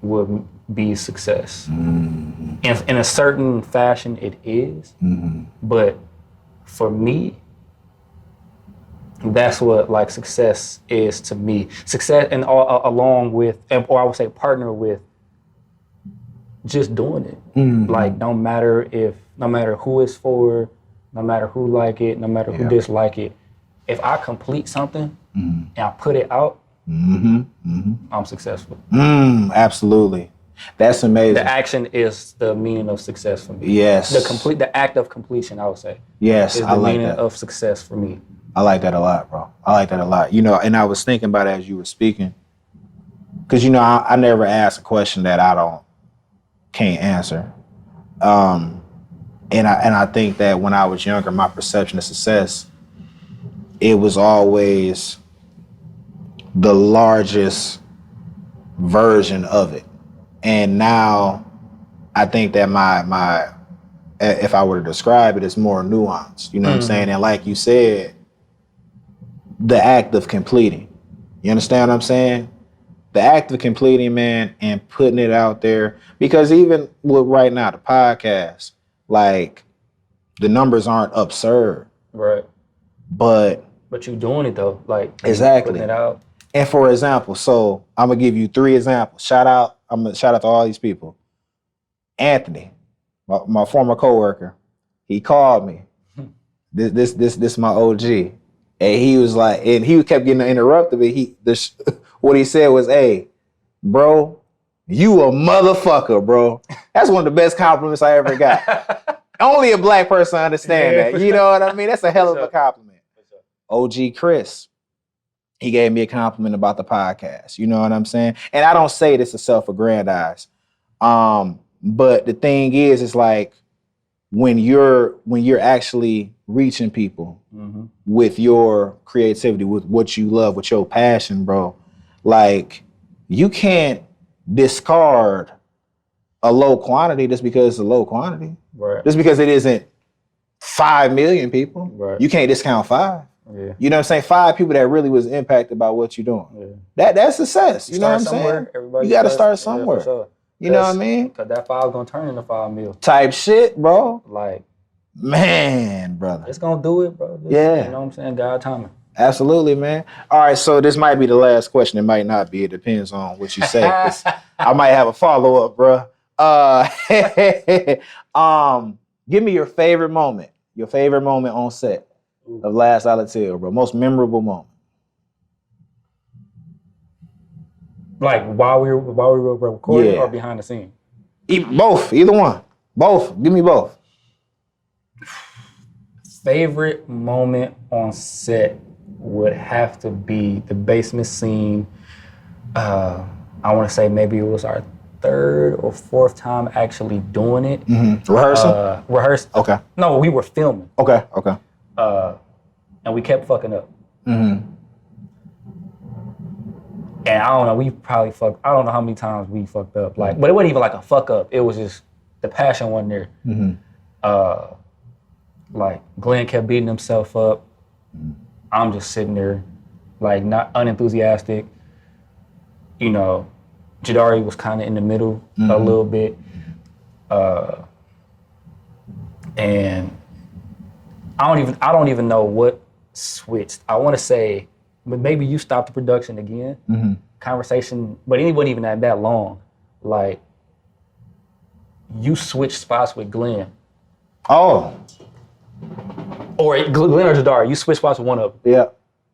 would be success. In a certain fashion, it is. But for me, That's what like success is to me. Success, and along with, or I would say partner with, just doing it. Like no matter who it's for, no matter who like it, no matter who dislike it. If I complete something and I put it out, I'm successful. Absolutely. That's amazing. The action is the meaning of success for me. Yes. The act of completion, I would say. Yes, is the I like meaning that. of success for me. I like that a lot, bro. I like that a lot. You know, and I was thinking about it as you were speaking. Because, you know, I never ask a question that I can't answer. And I think that when I was younger, my perception of success, it was always the largest version of it. And now I think that my if I were to describe it, it's more nuanced. You know what I'm saying? And like you said, the act of completing. You understand what I'm saying? The act of completing, man, and putting it out there. Because even with right now, the podcast, like the numbers aren't absurd. Right. But you doing it though. Like exactly. Putting it out. And for example, so I'm gonna give you 3 examples. I'm gonna shout out to all these people. Anthony, my former coworker, he called me. This my OG. And he was like, and he kept getting interrupted, but what he said was, "Hey, bro, you a motherfucker, bro." That's one of the best compliments I ever got. Only a black person understand that. You know what I mean? That's a hell of a compliment. OG Chris, he gave me a compliment about the podcast. You know what I'm saying? And I don't say this to self-aggrandize. But the thing is, it's like when you're actually reaching people with your creativity, with what you love, with your passion, bro, like you can't discard a low quantity just because it's a low quantity. Right. Just because it isn't 5 million people. Right. You can't discount 5. Yeah. You know what I'm saying? 5 people that really was impacted by what you're doing. Yeah. That's success. You know what I'm saying? Everybody you got to start somewhere. Yeah, for sure. You know what I mean? Because that 5 gonna turn into 5 mil. Type shit, bro. Like, man, brother. It's gonna do it, bro. You know what I'm saying? God timing. Absolutely, man. All right, so this might be the last question. It might not be. It depends on what you say. I might have a follow-up, bro. Give me your favorite moment. Your favorite moment on set of Last Dollar Til, bro. Most memorable moment. Like while we were recording or behind the scene? Both. Either one. Both. Give me both. Favorite moment on set would have to be the basement scene. I want to say maybe it was our 3rd or 4th time actually doing it. Rehearsal? Rehearsed. Okay. No, we were filming. Okay. And we kept fucking up. And I don't know, we probably fucked, I don't know how many times we fucked up. Like, but it wasn't even like a fuck up. It was just the passion wasn't there. Like Glenn kept beating himself up. I'm just sitting there, like not unenthusiastic. You know, Jadari was kind of in the middle a little bit. And I don't even know what switched. I want to say, but maybe you stopped the production again. Conversation, but it wasn't even that long. Like, you switched spots with Glenn. Oh. Or Glenn or Jadari, you switched spots with one of them. Yeah.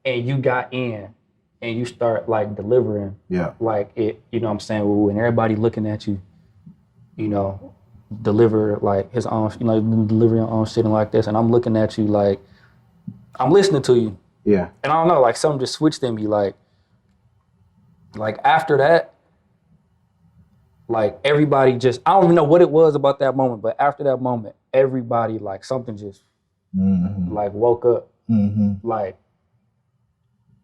And you got in and you start like delivering. Yeah. Like it, you know what I'm saying? And everybody looking at you, you know, deliver like his own, you know, deliver your own shit and like this. And I'm looking at you like, I'm listening to you. Yeah. And I don't know, like something just switched in me. Like after that, like everybody just, I don't even know what it was about that moment, but after that moment, everybody like something just like woke up. Like,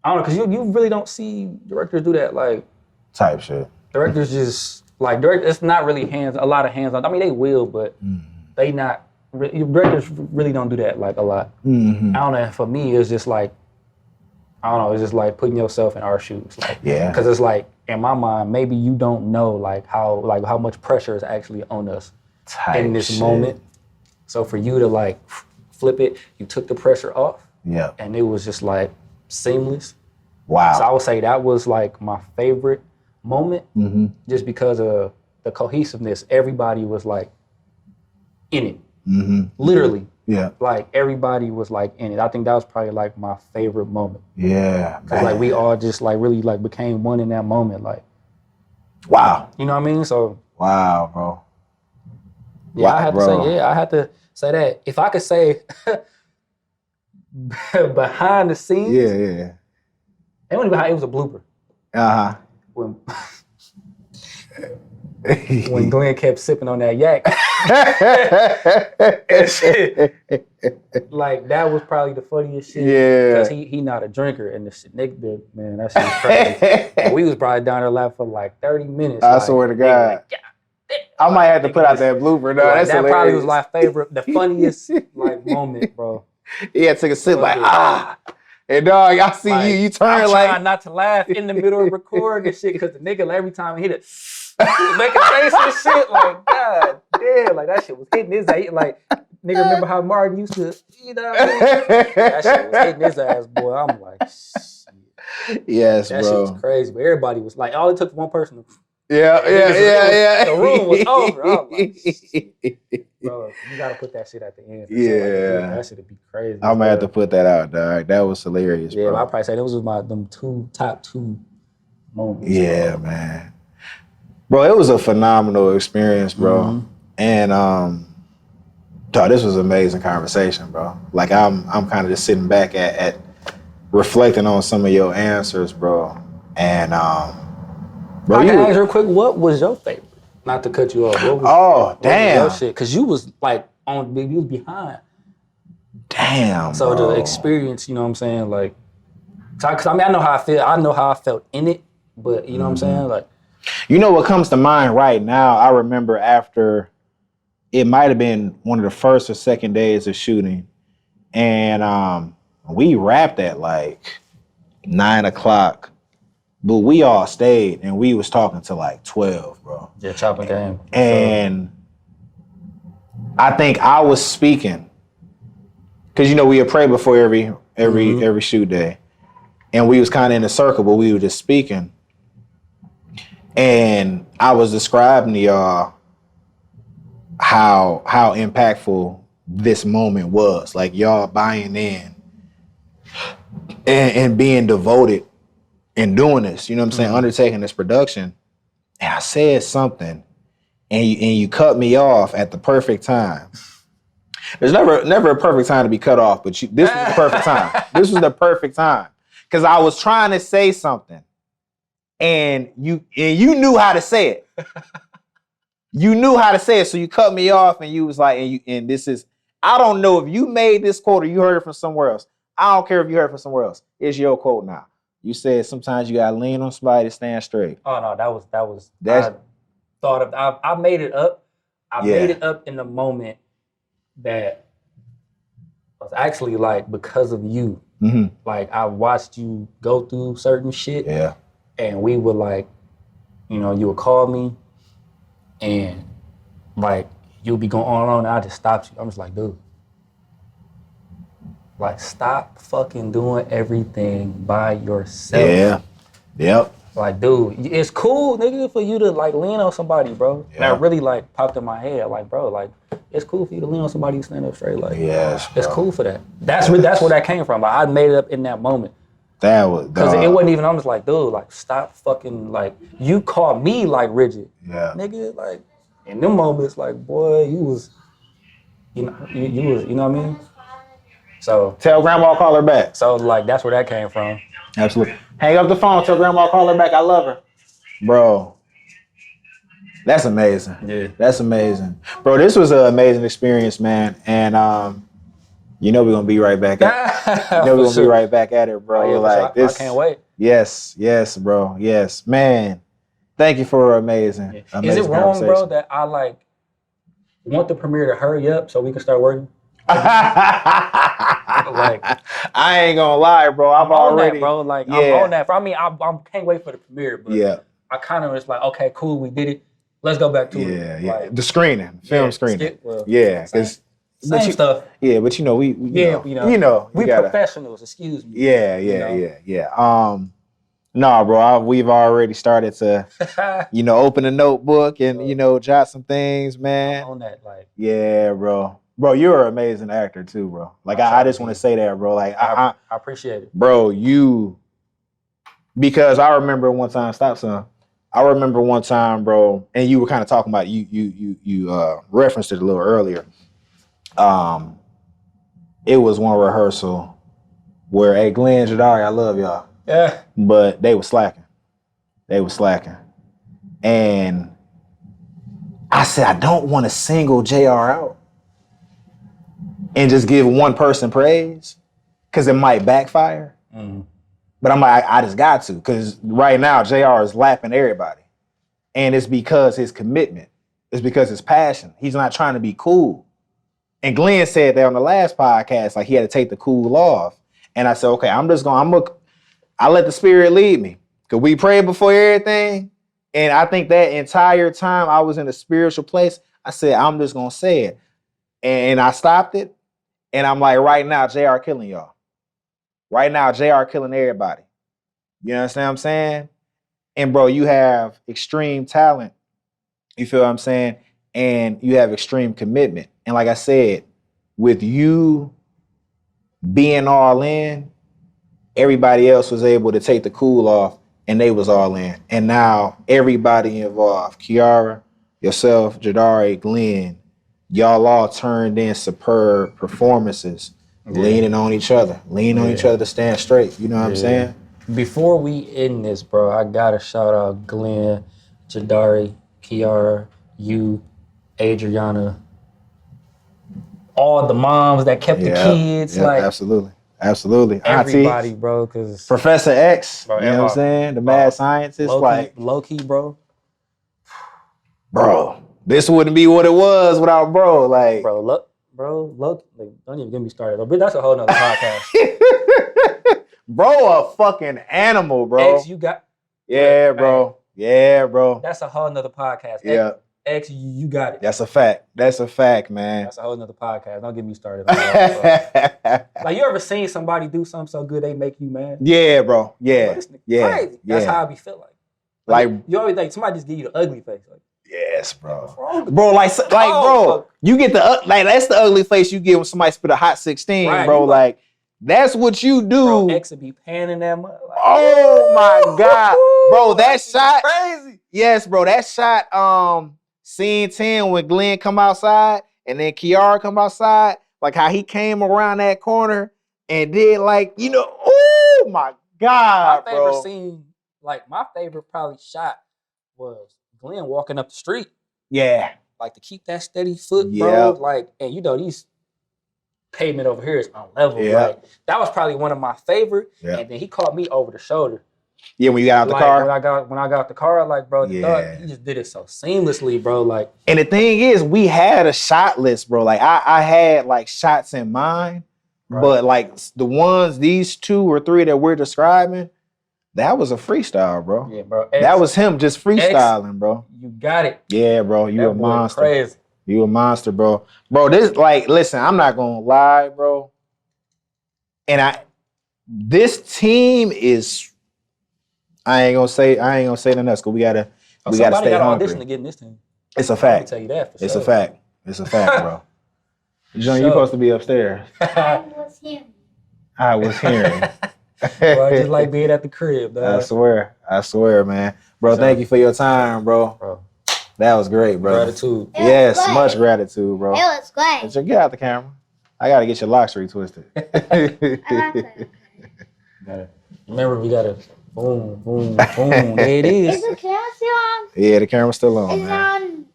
I don't know, cause you really don't see directors do that. Like type shit. Directors just like, it's not really a lot of hands on. I mean, they will, but they not, directors really don't do that like a lot. I don't know, for me, it's just like, I don't know, it's just like putting yourself in our shoes. Like, yeah. Cause it's like, in my mind, maybe you don't know like how much pressure is actually on us in this moment. So for you to like flip it, you took the pressure off. Yeah. And it was just like, seamless. Wow. So I would say that was like my favorite moment, just because of the cohesiveness. Everybody was like in it, literally. Yeah. Like everybody was like in it. I think that was probably like my favorite moment. Yeah. Cause like we all just like really like became one in that moment. Like, wow. you know what I mean? So wow, bro. Yeah, wow, I had bro. to say, I had to say that. If I could say behind the scenes, Yeah. it wasn't behind, it was a blooper. Uh-huh. When Glenn kept sipping on that yak. Like that was probably the funniest shit. Yeah. Because he not a drinker and the shit, man, that shit was crazy. And we was probably down there laughing for like 30 minutes. I swear to God. I might have to put out that blooper. No, like, that's that hilarious. probably was my favorite, the funniest like moment, bro. Yeah, took a sip like, and dog, I see like, you turn I'm like. trying not to laugh in the middle of recording and shit, because the nigga every time he hit it, making face and shit, like, God damn, like that shit was hitting his ass. Like, nigga, remember how Martin used to, you know what I mean? That shit was hitting his ass, boy. I'm like, shit. Yes, that bro. Shit was crazy. But everybody was like, all it took one person to. Yeah. The room was over. I'm like, shit. Bro, you gotta put that shit at the end. Yeah. That shit'd be crazy. I'm gonna have to put that out, dog. That was hilarious, yeah, bro. I'll probably say those was them top two moments. Yeah, bro. Man. Bro, it was a phenomenal experience, bro. And dog, this was an amazing conversation, bro. Like I'm kind of just sitting back at reflecting on some of your answers, bro. And bro, I can ask real quick, what was your favorite? Not to cut you off. What damn. was your shit? Because you was like you was behind. Damn. So bro. the experience, you know what I'm saying? Like, because I mean, I know how I feel. I know how I felt in it, but you know what I'm saying? Like, you know what comes to mind right now? I remember after, it might have been one of the first or second days of shooting, and we wrapped at like 9:00. But we all stayed and we was talking to like 12, bro. yeah, chopping game. And I think I was speaking, because you know we would pray before every shoot day, and we was kind of in a circle, but we were just speaking. And I was describing to y'all how impactful this moment was, like y'all buying in and being devoted and doing this, you know what I'm saying, undertaking this production. And I said something, and you cut me off at the perfect time. There's never a perfect time to be cut off, but this was the perfect time. This was the perfect time, because I was trying to say something, and you knew how to say it. You knew how to say it, so you cut me off, and you was like, and this is, I don't know if you made this quote or you heard it from somewhere else. I don't care if you heard it from somewhere else. It's your quote now. You said sometimes you gotta lean on somebody to stand straight. Oh no, that was. I thought of. I made it up. I made it up in the moment that was actually like because of you. Like I watched you go through certain shit. Yeah. And we would like, you know, you would call me, and like you'll be going on and on, and I just stopped you. I'm just like, dude. Like, stop fucking doing everything by yourself. Yeah. Yep. Like, dude, it's cool, nigga, for you to like lean on somebody, bro. Yeah. That really like popped in my head. Like, bro, like it's cool for you to lean on somebody who stand up straight. Like, yes, it's cool for that. That's where that came from. Like, I made it up in that moment. That was because it wasn't even. I'm just like, dude, like stop fucking like you called me like rigid. Yeah. Nigga, like in them moments, like boy, you was, you know, you was, you know what I mean. So tell grandma I'll call her back. So like that's where that came from. Absolutely. Hang up the phone. Tell grandma I'll call her back. I love her, bro. That's amazing. Yeah, that's amazing, bro. This was an amazing experience, man. And you know we're gonna be right back at. Be right back at it, bro. Oh, yeah, like this. I can't wait. Yes, bro. Yes, man. Thank you for amazing. Yeah. Is it wrong, bro, that I like want the premiere to hurry up so we can start working? Like, I ain't gonna lie, bro. I'm already, that, bro. Like, I'm on that. I mean, I can't wait for the premiere, but I kind of was like, okay, cool, we did it. Let's go back to it. Yeah. Like, the screening, film screening. Well, because Same stuff. Yeah, but you know, we we gotta, professionals, excuse me. Yeah. No, bro, we've already started to, open a notebook and, jot some things, man. On that, like. Yeah, bro. Bro, you're an amazing actor too, bro. Like, I just want to say that, bro. Like, I appreciate it. Bro, because I remember one time, I remember one time, bro, and you were kind of talking about, you referenced it a little earlier. It was one rehearsal where, hey, Glenn, Jadari, I love y'all. Yeah. But they were slacking. And I said, I don't want to single JR out and just give one person praise because it might backfire. Mm-hmm. But I'm like, I just got to, because right now JR is lapping everybody. And it's because his commitment. It's because his passion. He's not trying to be cool. And Glenn said that on the last podcast, like he had to take the cool off. And I said, okay, I let the spirit lead me. Because we prayed before everything. And I think that entire time I was in a spiritual place, I said, I'm just going to say it. And I stopped it. And I'm like, right now, JR killing y'all. Right now, JR killing everybody. You understand what I'm saying? And bro, you have extreme talent. You feel what I'm saying? And you have extreme commitment. And like I said, with you being all in, everybody else was able to take the cool off and they was all in. And now everybody involved, Kiara, yourself, Jadari, Glenn, y'all all turned in superb performances, leaning on each other to stand straight. You know what I'm saying? Before we end this, bro, I gotta shout out Glenn, Jadari, Kiara, you, Adriana, all the moms that kept the kids. Like absolutely. Everybody, Auntie, bro, because Professor X, bro, you know what I'm saying? The mad scientist, low key, bro. Bro, this wouldn't be what it was without bro. Like, look, like, don't even get me started. But that's a whole nother podcast. Bro, a fucking animal, bro. X, you got. Yeah, bro. Yeah, bro. That's a whole nother podcast. Yeah. X, you got it. That's a fact, man. That's a whole nother podcast. Don't get me started on that, bro. Like, you ever seen somebody do something so good they make you mad? Yeah, bro. Yeah. Crazy. That's how I be feel like you always like somebody just give you the ugly face. Like, yes, bro. Bro, bro, you get that's the ugly face you get when somebody spit a hot 16, right, bro. Like, that's what you do. Bro, X would be panning that mud. Like, oh my God. Bro, that shot. Crazy. Yes, bro. That shot, scene 10 when Glenn come outside and then Kiara come outside, like how he came around that corner and did oh my God, my favorite scene, like my favorite probably shot was Glenn walking up the street. Yeah. Like to keep that steady foot, bro. Like, and these pavement over here is unlevel. Yeah. Like, that was probably one of my favorite. Yeah. And then he caught me over the shoulder. Yeah, when you got out the car? When I got out the car, like, bro, he just did it so seamlessly, bro. Like, and the thing is, we had a shot list, bro. Like, I had like shots in mind, right, but like the ones, these 2 or 3 that we're describing, that was a freestyle, bro. Yeah, bro. That was him just freestyling, bro. You got it. Yeah, bro. You a monster. Crazy. You a monster, bro. Bro, this, like, listen, I'm not gonna lie, bro. And this team is, I ain't gonna say nothing else, because we gotta stay hungry. Somebody got to audition to get in this team. It's a fact. I can tell you that for it's sure. a fact. It's a fact, bro. John, you're supposed to be upstairs. I was hearing. Bro, I just like being at the crib, dog. I swear, man. Bro, thank you for your time, bro. That was great, bro. Gratitude. Yes, much gratitude, bro. It was great. Get out the camera. I gotta get your locks retwisted. Remember, we gotta boom, boom, boom. There it is. Is the camera still on? Yeah, the camera's still on, It's man.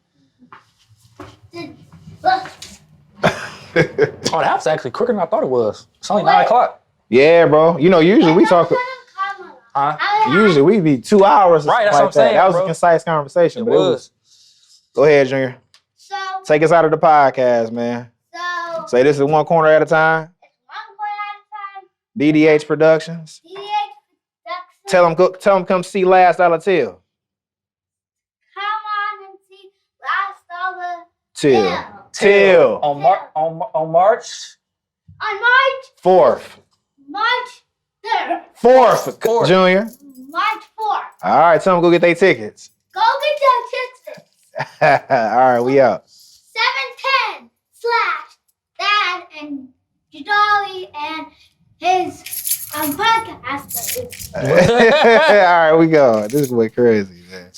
Oh, that was actually quicker than I thought it was. It's only 9 o'clock. Yeah, bro. Usually we talk. Usually we be 2 hours. Right, that's what I'm saying. That was a concise conversation. It was. Go ahead, Junior. So take us out of the podcast, man. So say this is one corner at a time. It's one corner at a time. DDH Productions. Tell them come see Last Dollar Til. Come on and see Last Dollar Til. Till. On March. On March 4th. March 3rd. 4th, Junior. March 4th. All right, tell them go get their tickets. Go get your tickets. All right, we out. 710 / Dad and Jadali and his podcast. All right, we go. This is way crazy, man.